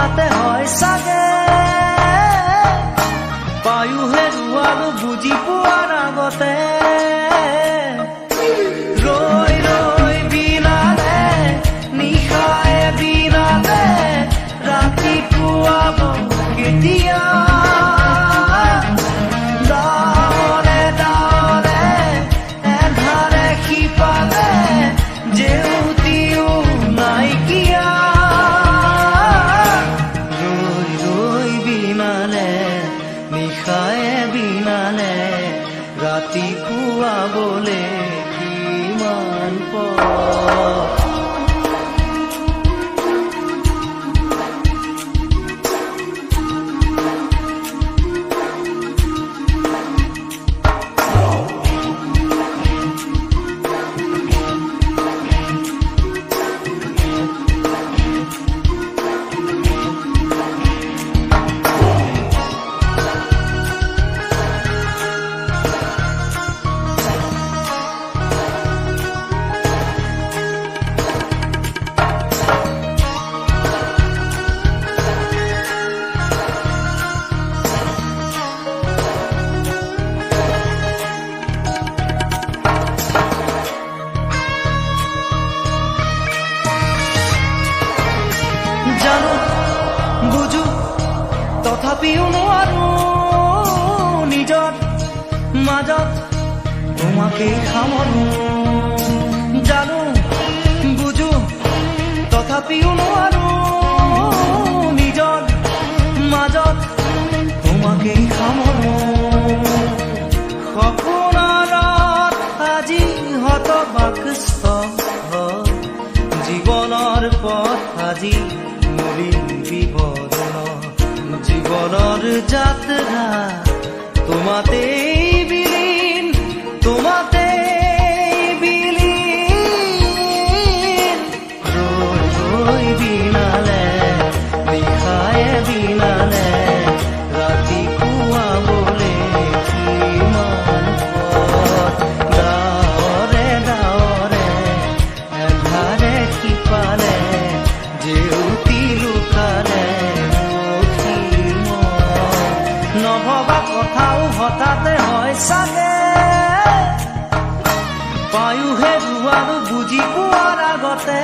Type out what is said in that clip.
হঠাতে হয় চাগে পায়ুহে ৰুৱালো বুজি পোৱাৰ আগতে ৰৈ ৰৈ বিনালে নিশায়ে বিনালে ৰাতিপুৱাব কেতিয়া ডাৱৰে ডাৱৰে এন্ধাৰে সিপালে জেউতিও নাইকিয়া ৰৈ ৰৈ বিনালে নিশায়ে বিনালে ৰাতিপুৱাবলে কিমান পৰ জানো বুঝো তথাপিও নোৱাৰো নিজৰ মাজত তোমাকেই সামৰো জানো বুঝো তথাপিও নোৱাৰো নিজৰ মাজত তোমাকেই সামৰো সপোনত আজি হতবাকস্থ জীৱনৰ পথ আজি জীবনৰ যাত্ৰা তোমাতে বিলীন তোমাতে বিলীন ৰৈ ৰৈ বিনালে নিশায়ে বিনালে ৰাতিপুৱাবলে কিমান পথ ডাৱৰে ডাৱৰে এন্ধাৰে সিপালে জেউতি লুকালে নভবা কথাও হঠাতে হয় চাগে পায়ুহে ৰুৱালো বুজি পোৱাৰ আগতে